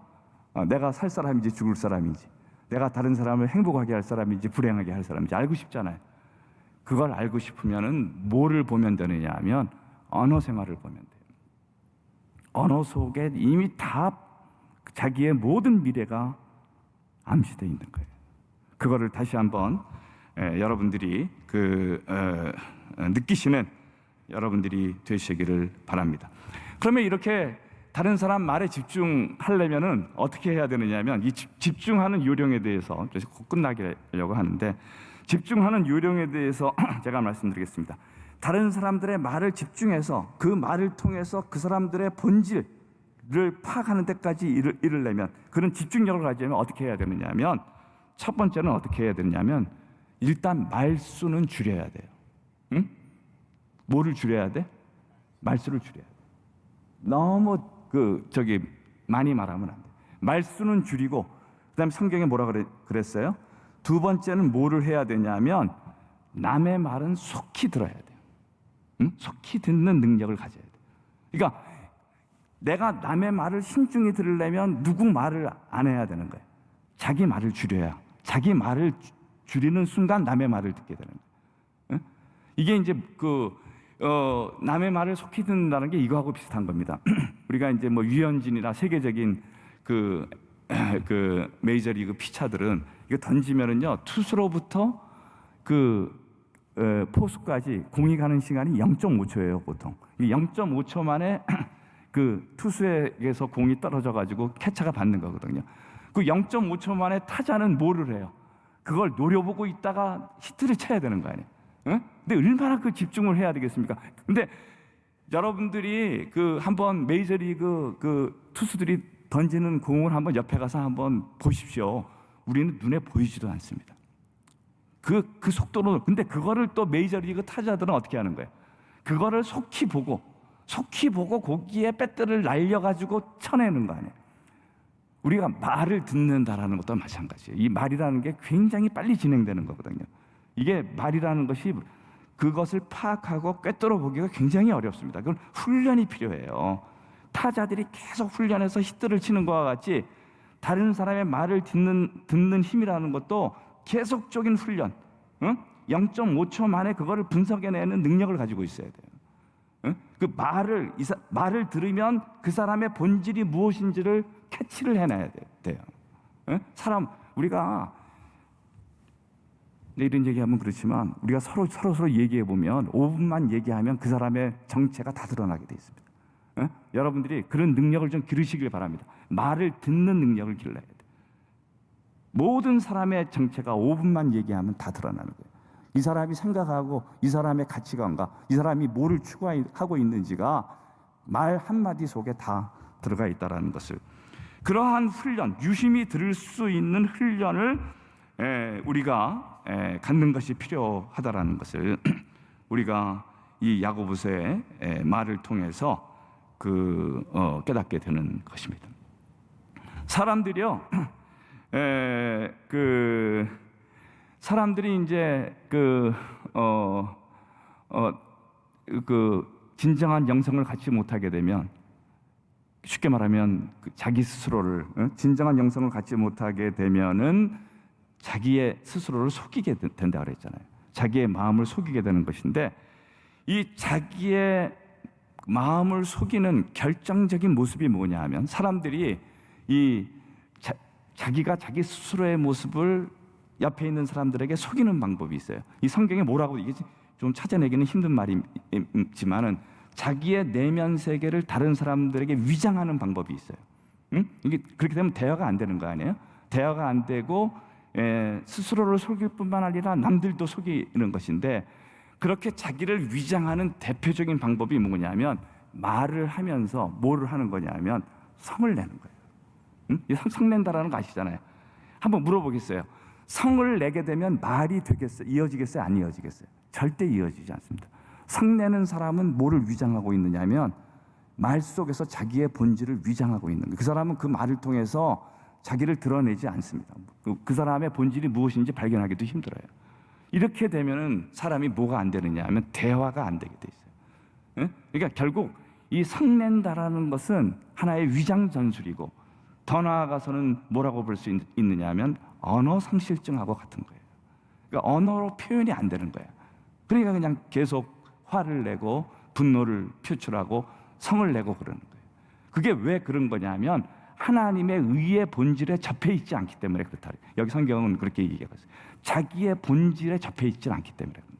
내가 살 사람인지 죽을 사람인지, 내가 다른 사람을 행복하게 할 사람인지 불행하게 할 사람인지 알고 싶잖아요. 그걸 알고 싶으면은 뭐를 보면 되느냐 하면 언어 생활을 보면 돼요. 언어 속에 이미 다 자기의 모든 미래가 암시되어 있는 거예요. 그거를 다시 한번 여러분들이 느끼시는 여러분들이 되시기를 바랍니다. 그러면 이렇게 다른 사람 말에 집중하려면은 어떻게 해야 되느냐면, 이 집중하는 요령에 대해서 곧 끝나려고 하는데, 집중하는 요령에 대해서 제가 말씀드리겠습니다. 다른 사람들의 말을 집중해서 그 말을 통해서 그 사람들의 본질을 파악하는 데까지 이르려면, 그런 집중력을 가지려면 어떻게 해야 되느냐면, 첫 번째는 어떻게 해야 되느냐면 일단 말수는 줄여야 돼요. 뭐를 줄여야 돼? 말수를 줄여야 돼. 너무 많이 말하면 안 돼. 말수는 줄이고, 그다음에 성경에 뭐라 그랬어요? 두 번째는 뭐를 해야 되냐면 남의 말은 속히 들어야 돼요. 속히 듣는 능력을 가져야 돼요. 그러니까 내가 남의 말을 신중히 들으려면 누구 말을 안 해야 되는 거예요. 자기 말을 줄여야, 자기 말을 줄이는 순간 남의 말을 듣게 되는 거예요. 이게 이제 남의 말을 속히 듣는다는 게 이거하고 비슷한 겁니다. 우리가 이제 뭐 유현진이나 세계적인 메이저리그 피처들은 이거 던지면은요, 투수로부터 포수까지 공이 가는 시간이 0.5초예요, 보통. 0.5초 만에 투수에게서 공이 떨어져 가지고 캐쳐가 받는 거거든요. 그 0.5초 만에 타자는 뭐를 해요? 그걸 노려보고 있다가 히트를 쳐야 되는 거 아니에요? 예? 근데 얼마나 그 집중을 해야 되겠습니까? 근데 여러분들이 그 한번 메이저리그 그 투수들이 던지는 공을 한번 옆에 가서 한번 보십시오. 우리는 눈에 보이지도 않습니다. 그 속도로. 근데 그거를 또 메이저리그 타자들은 어떻게 하는 거예요? 그거를 속히 보고 거기에 배트를 날려가지고 쳐내는 거 아니에요. 우리가 말을 듣는다라는 것도 마찬가지예요. 이 말이라는 게 굉장히 빨리 진행되는 거거든요. 이게 말이라는 것이 그것을 파악하고 꿰뚫어 보기가 굉장히 어렵습니다. 그건 훈련이 필요해요. 타자들이 계속 훈련해서 히트를 치는 것과 같이 다른 사람의 말을 듣는 힘이라는 것도 계속적인 훈련, 0.5초 만에 그거를 분석해내는 능력을 가지고 있어야 돼요. 그 말을 들으면 그 사람의 본질이 무엇인지를 캐치를 해내야 돼요. 우리가 이런 얘기하면 그렇지만 우리가 서로 얘기해 보면 5분만 얘기하면 그 사람의 정체가 다 드러나게 돼 있습니다. 여러분들이 그런 능력을 좀 기르시길 바랍니다. 말을 듣는 능력을 길러야 돼요. 모든 사람의 정체가 5분만 얘기하면 다 드러나는 거예요. 이 사람이 생각하고 이 사람의 가치관과 이 사람이 뭐를 추구하고 있는지가 말 한마디 속에 다 들어가 있다는 것을, 그러한 훈련, 유심히 들을 수 있는 훈련을 우리가 갖는 것이 필요하다라는 것을 우리가 이 야고보서의 말을 통해서 깨닫게 되는 것입니다. 사람들이 이제 진정한 영성을 갖지 못하게 되면, 쉽게 말하면 자기 스스로를 진정한 영성을 갖지 못하게 되면은 자기의 스스로를 속이게 된다 그랬잖아요. 자기의 마음을 속이게 되는 것인데, 이 자기의 마음을 속이는 결정적인 모습이 뭐냐 하면, 사람들이 자기가 자기 스스로의 모습을 옆에 있는 사람들에게 속이는 방법이 있어요. 이 성경에 뭐라고, 이게 좀 찾아내기는 힘든 말이지만은 자기의 내면 세계를 다른 사람들에게 위장하는 방법이 있어요. 이게 그렇게 되면 대화가 안 되는 거 아니에요? 대화가 안 되고 스스로를 속일 뿐만 아니라 남들도 속이는 것인데, 그렇게 자기를 위장하는 대표적인 방법이 뭐냐면 말을 하면서 뭐를 하는 거냐면 성을 내는 거예요. 성 낸다라는 거 아시잖아요. 한번 물어보겠어요. 성을 내게 되면 말이 되겠어요? 이어지겠어요? 안 이어지겠어요? 절대 이어지지 않습니다. 성 내는 사람은 뭐를 위장하고 있느냐면 말 속에서 자기의 본질을 위장하고 있는 거예요. 그 사람은 그 말을 통해서 자기를 드러내지 않습니다. 그 사람의 본질이 무엇인지 발견하기도 힘들어요. 이렇게 되면은 사람이 뭐가 안 되느냐 하면 대화가 안 되게 돼 있어요. 그러니까 결국 이 성낸다라는 것은 하나의 위장 전술이고, 더 나아가서는 뭐라고 볼 수 있느냐 하면 언어 상실증하고 같은 거예요. 그러니까 언어로 표현이 안 되는 거예요. 그러니까 그냥 계속 화를 내고 분노를 표출하고 성을 내고 그러는 거예요. 그게 왜 그런 거냐면 하나님의 의의 본질에 접해 있지 않기 때문에 그렇다. 여기 성경은 그렇게 얘기하고 있어요. 자기의 본질에 접해 있지 않기 때문에 그런 거예요.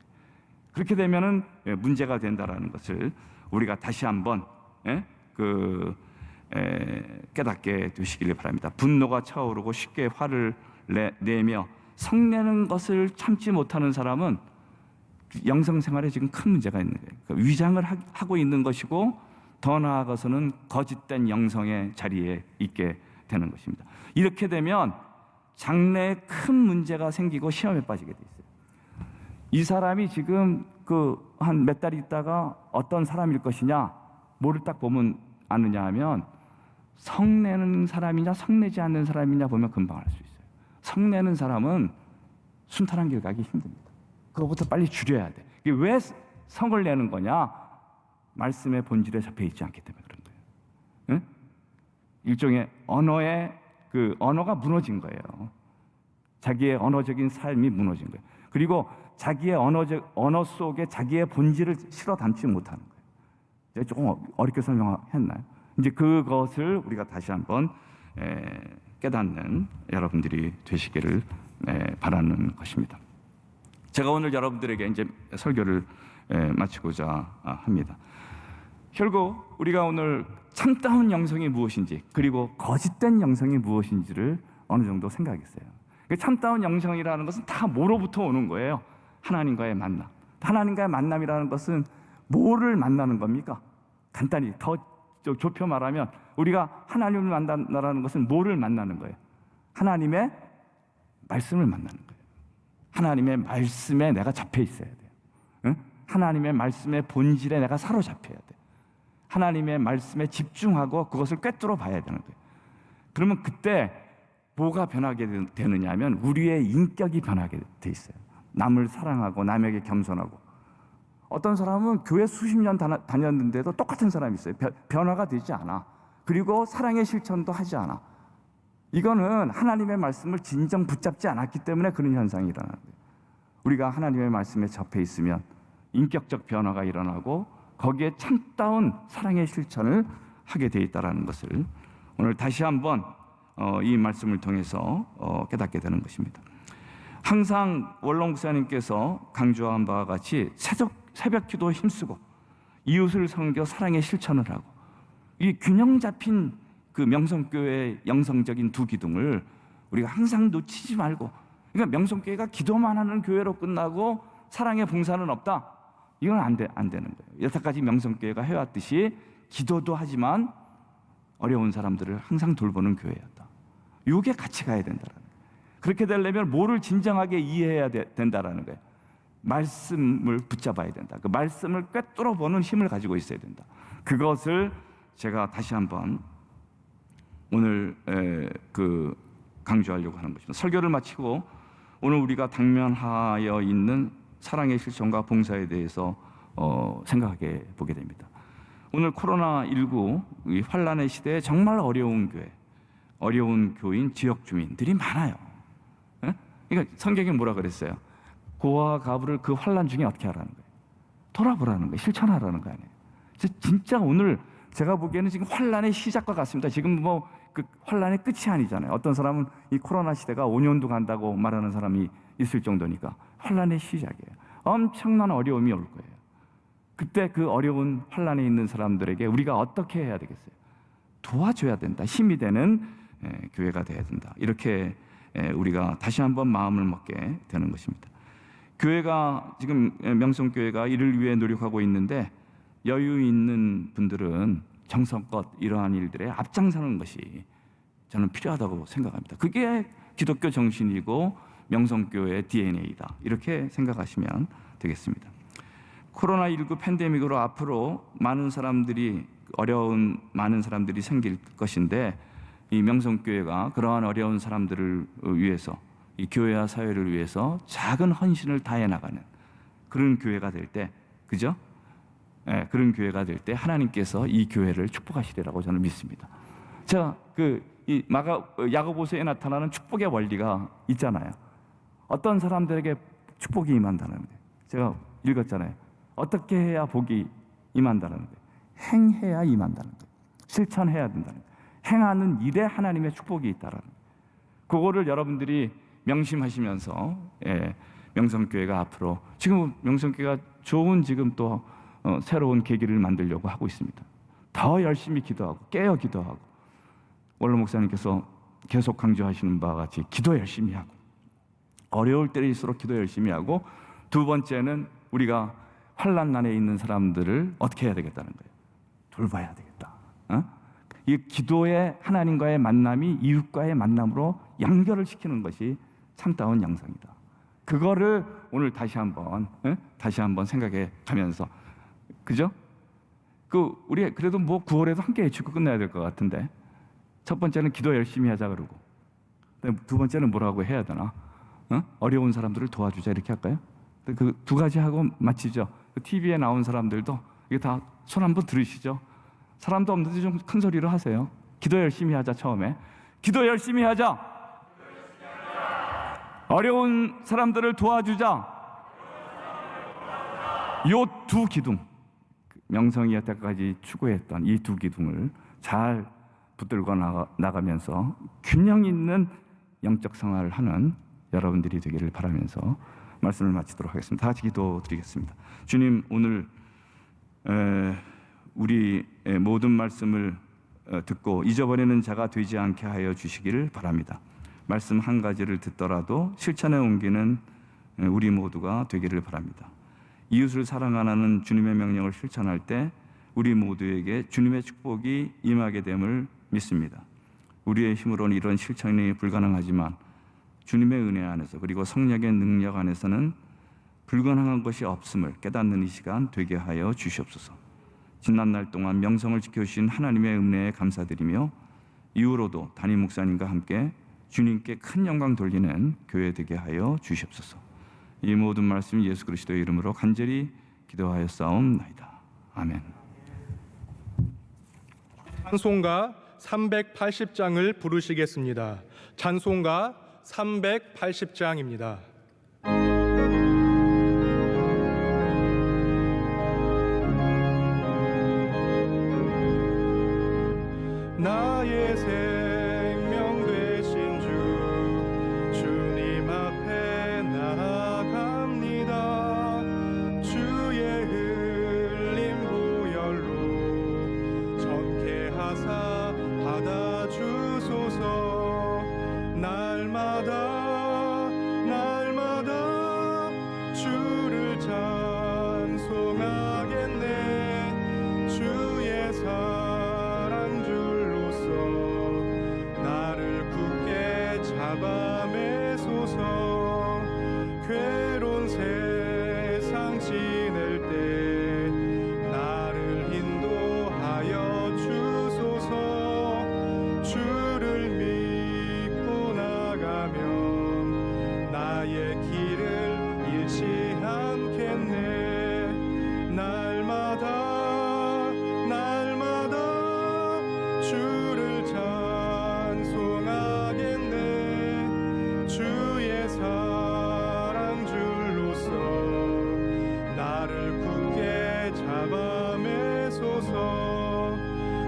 그렇게 되면은 문제가 된다라는 것을 우리가 다시 한번 깨닫게 되시길 바랍니다. 분노가 차오르고 쉽게 화를 내며 성내는 것을 참지 못하는 사람은 영성 생활에 지금 큰 문제가 있는 거예요. 그러니까 위장을 하고 있는 것이고, 더 나아가서는 거짓된 영성의 자리에 있게 되는 것입니다. 이렇게 되면 장래에 큰 문제가 생기고 시험에 빠지게 돼 있어요. 이 사람이 지금 한 몇 달 있다가 어떤 사람일 것이냐, 뭐를 딱 보면 아느냐 하면 성내는 사람이냐 성내지 않는 사람이냐 보면 금방 알 수 있어요. 성내는 사람은 순탄한 길 가기 힘듭니다. 그거부터 빨리 줄여야 돼. 이게 왜 성을 내는 거냐? 말씀의 본질에 접해 있지 않기 때문에 그런 거예요. 일종의 언어가 무너진 거예요. 자기의 언어적인 삶이 무너진 거예요. 그리고 자기의 언어 속에 자기의 본질을 실어 담지 못하는 거예요. 조금 어렵게 설명했나요? 이제 그것을 우리가 다시 한번 깨닫는 여러분들이 되시기를 바라는 것입니다. 제가 오늘 여러분들에게 이제 설교를 마치고자 합니다. 결국 우리가 오늘 참다운 영성이 무엇인지, 그리고 거짓된 영성이 무엇인지를 어느 정도 생각했어요. 참다운 영성이라는 것은 다 뭐로부터 오는 거예요? 하나님과의 만남, 하나님과의 만남이라는 것은 뭐를 만나는 겁니까? 간단히 더 좁혀 말하면 우리가 하나님을 만난다는 것은 뭐를 만나는 거예요? 하나님의 말씀을 만나는 거예요. 하나님의 말씀에 내가 잡혀 있어야 돼요. 응? 하나님의 말씀의 본질에 내가 사로잡혀야 돼. 하나님의 말씀에 집중하고 그것을 꿰뚫어 봐야 되는 거예요. 그러면 그때 뭐가 변하게 되느냐 하면 우리의 인격이 변하게 돼 있어요. 남을 사랑하고 남에게 겸손하고. 어떤 사람은 교회 수십 년 다녔는데도 똑같은 사람이 있어요. 변화가 되지 않아. 그리고 사랑의 실천도 하지 않아. 이거는 하나님의 말씀을 진정 붙잡지 않았기 때문에 그런 현상이 일어나는 거예요. 우리가 하나님의 말씀에 접해 있으면 인격적 변화가 일어나고 거기에 참다운 사랑의 실천을 하게 돼 있다는 것을 오늘 다시 한번 이 말씀을 통해서 깨닫게 되는 것입니다. 항상 원로 목사님께서 강조한 바와 같이 새벽 기도에 힘쓰고 이웃을 섬겨 사랑의 실천을 하고 이 균형 잡힌 그 명성교회의 영성적인 두 기둥을 우리가 항상 놓치지 말고, 그러니까 명성교회가 기도만 하는 교회로 끝나고 사랑의 봉사는 없다, 이건 안 되는 거예요. 여태까지 명성교회가 해왔듯이 기도도 하지만 어려운 사람들을 항상 돌보는 교회였다. 이게 같이 가야 된다는 거예요. 그렇게 되려면 뭐를 진정하게 이해해야 된다라는 거예요. 말씀을 붙잡아야 된다. 그 말씀을 꿰뚫어 보는 힘을 가지고 있어야 된다. 그것을 제가 다시 한번 오늘 강조하려고 하는 것입니다. 설교를 마치고 오늘 우리가 당면하여 있는 사랑의 실천과 봉사에 대해서 생각하게 보게 됩니다. 오늘 코로나19 이 환란의 시대에 정말 어려운 교회, 어려운 교인, 지역 주민들이 많아요. 그러니까 성경에 뭐라 그랬어요? 고와 가부를 그 환란 중에 어떻게 하라는 거예요? 돌아보라는 거예요. 실천하라는 거 아니에요. 진짜 오늘 제가 보기에는 지금 환란의 시작과 같습니다. 지금 뭐 그 환란의 끝이 아니잖아요. 어떤 사람은 이 코로나 시대가 5년도 간다고 말하는 사람이 있을 정도니까 환란의 시작이에요. 엄청난 어려움이 올 거예요. 그때 그 어려운 환란에 있는 사람들에게 우리가 어떻게 해야 되겠어요? 도와줘야 된다. 힘이 되는 교회가 돼야 된다. 이렇게 우리가 다시 한번 마음을 먹게 되는 것입니다. 교회가 지금 명성교회가 이를 위해 노력하고 있는데 여유 있는 분들은 정성껏 이러한 일들에 앞장서는 것이 저는 필요하다고 생각합니다. 그게 기독교 정신이고 명성교회의 DNA다. 이렇게 생각하시면 되겠습니다. 코로나19 팬데믹으로 앞으로 어려운 많은 사람들이 생길 것인데 이 명성교회가 그러한 어려운 사람들을 위해서 이 교회와 사회를 위해서 작은 헌신을 다해 나가는 그런 교회가 될 때, 그죠? 그런 교회가 될 때 하나님께서 이 교회를 축복하시리라고 저는 믿습니다. 자, 이 야고보서에 나타나는 축복의 원리가 있잖아요. 어떤 사람들에게 축복이 임한다는 거예요. 제가 읽었잖아요. 어떻게 해야 복이 임한다는 거예요. 행해야 임한다는 거예요. 실천해야 된다는 거예요. 행하는 일에 하나님의 축복이 있다라는 거예요. 그거를 여러분들이 명심하시면서 명성교회가 앞으로 지금 명성교회가 좋은 지금 또 새로운 계기를 만들려고 하고 있습니다. 더 열심히 기도하고 깨어 기도하고 원로 목사님께서 계속 강조하시는 바와 같이 기도 열심히 하고 어려울 때일수록 기도 열심히 하고 두 번째는 우리가 환난난에 있는 사람들을 어떻게 해야 되겠다는 거예요. 돌봐야 되겠다. 이 기도의 하나님과의 만남이 이웃과의 만남으로 연결을 시키는 것이 참다운 양상이다. 그거를 오늘 다시 한번 생각해 가면서, 그죠? 우리 그래도 뭐 9월에도 함께 외치고 끝내야 될 것 같은데 첫 번째는 기도 열심히 하자 그러고 두 번째는 뭐라고 해야 되나? 어려운 사람들을 도와주자 이렇게 할까요? 그 두 가지 하고 마치죠. TV에 나온 사람들도 이게 다 손 한번 들으시죠. 사람도 없는데 좀 큰 소리로 하세요. 기도 열심히 하자. 처음에 기도 열심히 하자. 어려운 사람들을 도와주자. 요 두 기둥, 명성이 여태까지 추구했던 이 두 기둥을 잘 붙들고 나가면서 균형 있는 영적 생활을 하는 여러분들이 되기를 바라면서 말씀을 마치도록 하겠습니다. 다 같이 기도드리겠습니다. 주님, 오늘 우리 모든 말씀을 듣고 잊어버리는 자가 되지 않게 하여 주시기를 바랍니다. 말씀 한 가지를 듣더라도 실천에 옮기는 우리 모두가 되기를 바랍니다. 이웃을 사랑하라는 주님의 명령을 실천할 때 우리 모두에게 주님의 축복이 임하게 됨을 믿습니다. 우리의 힘으로는 이런 실천이 불가능하지만 주님의 은혜 안에서 그리고 성령의 능력 안에서는 불가능한 것이 없음을 깨닫는 이 시간 되게 하여 주시옵소서. 지난날 동안 명성을 지켜주신 하나님의 은혜에 감사드리며 이후로도 담임 목사님과 함께 주님께 큰 영광 돌리는 교회 되게 하여 주시옵소서. 이 모든 말씀 예수 그리스도의 이름으로 간절히 기도하였사옵나이다. 아멘. 찬송가 380장을 부르시겠습니다. 찬송가 380장입니다. 나의 생명 되신 주 주님 앞에 나아갑니다. 주의 흘린 보혈로 정케하사 받아주소서. 날마다 주를 찬송하겠네. 주의 사랑 줄로서 나를 굳게 잡아매소서. 괴로운 세상 지낼 때 나를 인도하여 주소서. 주를 믿고 나가면 나의 길을 잃지 않겠네. 날마다 주를 찬송하겠네. 주의 사랑 줄로서 나를 굳게 잡아매소서.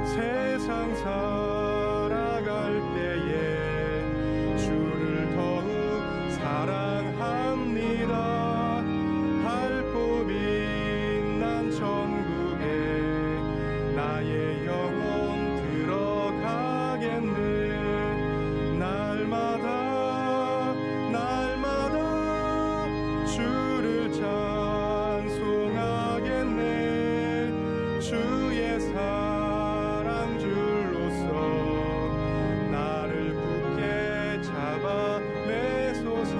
세상 살아갈 때에 주를 더욱 사랑합니다. 밝고 빛난 천국에 나의 영혼 들어가겠네. 날마다 주를 찬송하겠네. 주의 사랑 줄로서 나를 굳게 잡아매소서.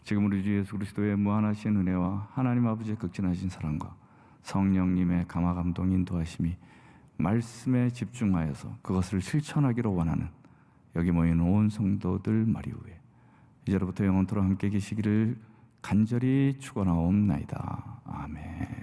지금 우리 주 예수 그리스도의 무한하신 은혜와 하나님 아버지의 극진하신 사랑과 성령님의 감화 감동 인도하심이 말씀에 집중하여서 그것을 실천하기로 원하는 여기 모인 온 성도들 머리 위에 이제로부터 영원토록 함께 계시기를 간절히 축원하옵나이다. 아멘.